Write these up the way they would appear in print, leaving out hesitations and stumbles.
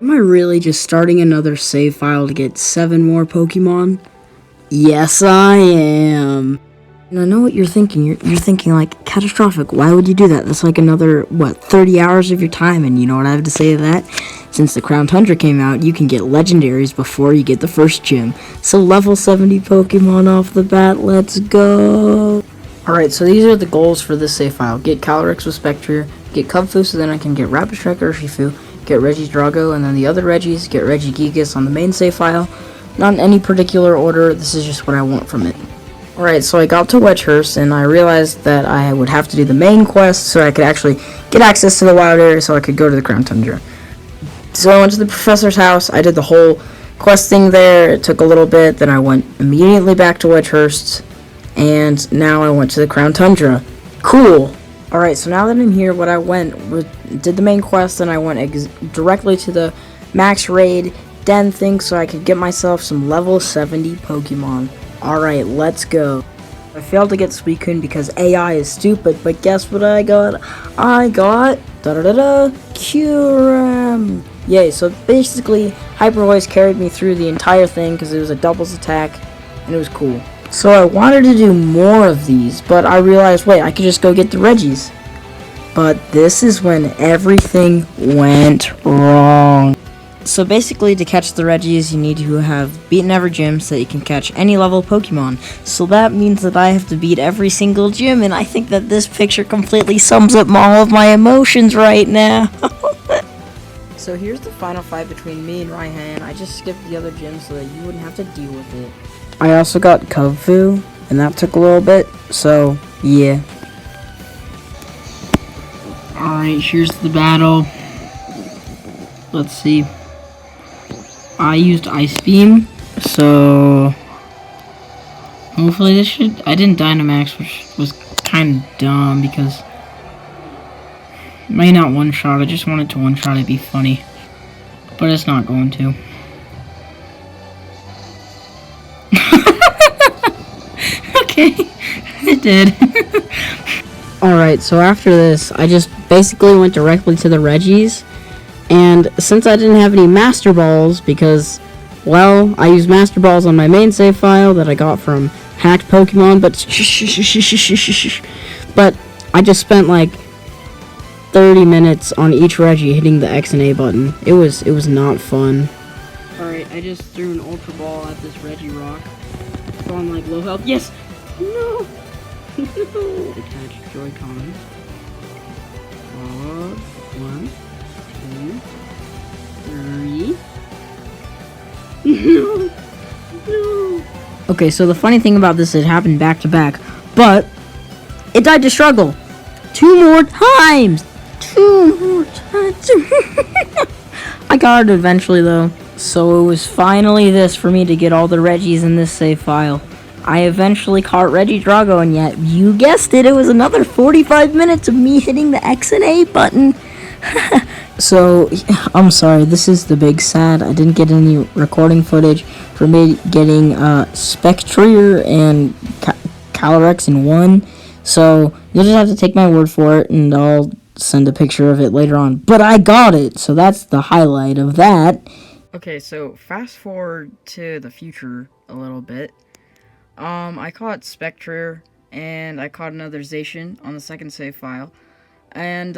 Am I really just starting another save file to get 7 more Pokemon? Yes, I am. And I know what you're thinking. You're thinking, like, catastrophic. Why would you do that? That's like another, 30 hours of your time. And you know what I have to say to that? Since the Crown Tundra came out, you can get legendaries before you get the first gym. So level 70 Pokemon off the bat. Let's go. Alright, so these are the goals for this save file. Get Calyrex with Spectre, get Cubfu so then I can get Rapid Strike Urshifu, get Regidrago, and then the other Regis, get Regigigas on the main save file. Not in any particular order, this is just what I want from it. Alright, so I got to Wedgehurst, and I realized that I would have to do the main quest so I could actually get access to the wild area so I could go to the Crown Tundra. So I went to the professor's house, I did the whole quest thing there, it took a little bit, then I went immediately back to Wedgehurst, and now I went to the Crown Tundra. Cool! Alright, so now that I'm here, what I did the main quest, and I went directly to the max raid den thing so I could get myself some level 70 Pokemon. Alright, let's go. I failed to get Suicune because AI is stupid, but guess what I got? I got Kyurem! Yay, so basically, Hyper Voice carried me through the entire thing because it was a doubles attack, and it was cool. So I wanted to do more of these, but I realized, wait, I could just go get the Regis. But this is when everything went wrong. So basically, to catch the Regis, you need to have beaten every gym so that you can catch any level Pokemon. So that means that I have to beat every single gym, and I think that this picture completely sums up all of my emotions right now. So here's the final fight between me and Raihan. I just skipped the other gyms so that you wouldn't have to deal with it. I also got Cubfu, and that took a little bit, so yeah. Alright, here's the battle. Let's see. I used Ice Beam, so hopefully this should... I didn't Dynamax, which was kind of dumb because it may not one-shot. I just wanted to one-shot it, be funny, but it's not going to. Okay, it did. Alright, so after this, I just basically went directly to the Regis. And since I didn't have any Master Balls, because, well, I used Master Balls on my main save file that I got from hacked Pokemon, but I just spent like 30 minutes on each Regi hitting the X and A button. It was not fun. Alright, I just threw an Ultra Ball at this Regirock. It's on like low health. Yes! No! No! Attach Joy-Con. 1, 2, 3. No! No! Okay, so the funny thing about this, it happened back to back, but it died to struggle 2 more times! 2 more times! I got it eventually though, so it was finally this for me to get all the Regis in this save file. I eventually caught Regidrago, and yet, you guessed it, it was another 45 minutes of me hitting the X and A button. So, I'm sorry, this is the big sad. I didn't get any recording footage for me getting Spectre and Calyrex in one. So, you'll just have to take my word for it, and I'll send a picture of it later on. But I got it, so that's the highlight of that. Okay, so fast forward to the future a little bit. I caught Spectre, and I caught another Zacian on the second save file. And,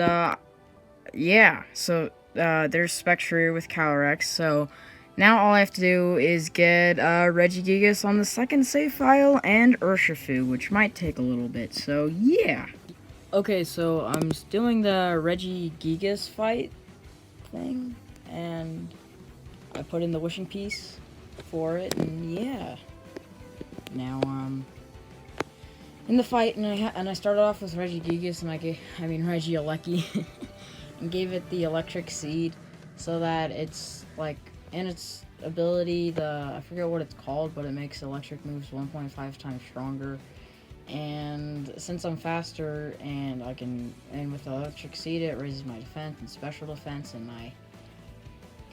yeah, so, there's Spectre with Calyrex, so now all I have to do is get, Regigigas on the second save file, and Urshifu, which might take a little bit, so yeah. Okay, so I'm doing the Regigigas fight thing, and I put in the wishing piece for it, and yeah. Now, in the fight, and I started off with Regigigas, and Regieleki, and gave it the electric seed, so that it's, like, and its ability, I forget what it's called, but it makes electric moves 1.5 times stronger, and since I'm faster, and with the electric seed, it raises my defense and special defense, and my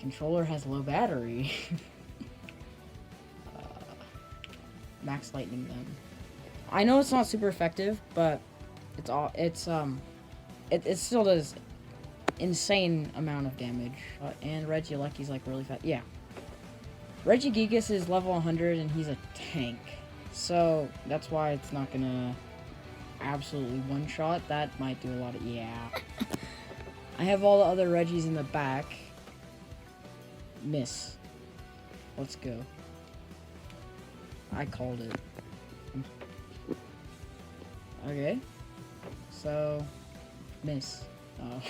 controller has low battery. Max lightning them. I know it's not super effective, but it still does insane amount of damage. And Regielekki's like really fast. Yeah. Regigigas is level 100 and he's a tank. So that's why it's not gonna absolutely one-shot. That might do a lot of... Yeah. I have all the other Regis in the back. Miss. Let's go. I called it. Okay. So, miss. Oh.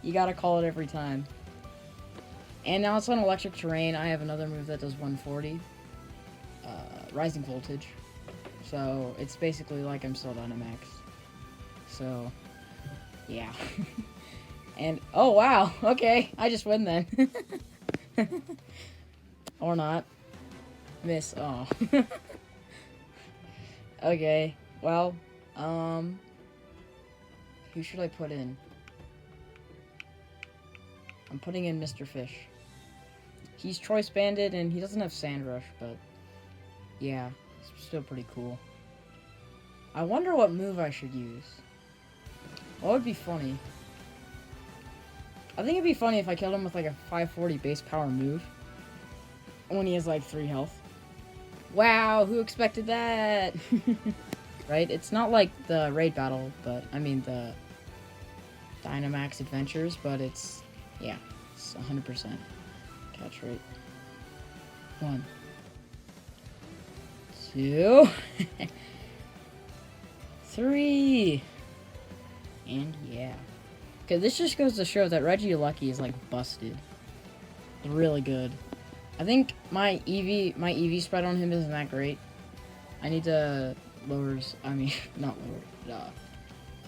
You gotta call it every time. And now it's on electric terrain. I have another move that does 140. Rising voltage. So, it's basically like I'm still Dynamax. So, yeah. And, oh wow, okay. I just win then. Or not. Miss, oh. Okay, well, who should I put in? I'm putting in Mr. Fish. He's Choice Banded, and he doesn't have Sand Rush, but yeah, it's still pretty cool. I wonder what move I should use. What would be funny? I think it'd be funny if I killed him with like a 540 base power move when he has like 3 health. Wow, who expected that? Right? It's not like the raid battle, but I mean the Dynamax Adventures, but it's, yeah, it's 100% catch rate. 1, 2, 3, and yeah. Okay, this just goes to show that Regielekki is like busted. Really good. I think my EV spread on him isn't that great. I need to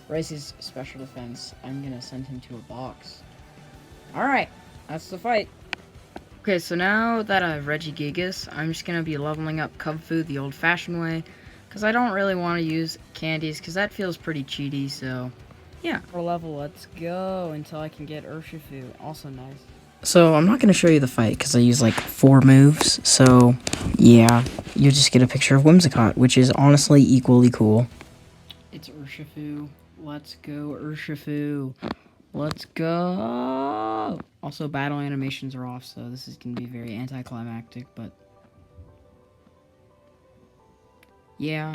raise his special defense. I'm gonna send him to a box. Alright, that's the fight. Okay, so now that I have Regigigas, I'm just gonna be leveling up Cub Food the old-fashioned way, because I don't really want to use candies, because that feels pretty cheaty, so yeah. For level, let's go until I can get Urshifu. Also nice. So I'm not going to show you the fight because I use like 4 moves, so yeah, you just get a picture of Whimsicott, which is honestly equally cool. It's Urshifu. Let's go, Urshifu. Let's go. Also, battle animations are off, so this is going to be very anticlimactic, but yeah.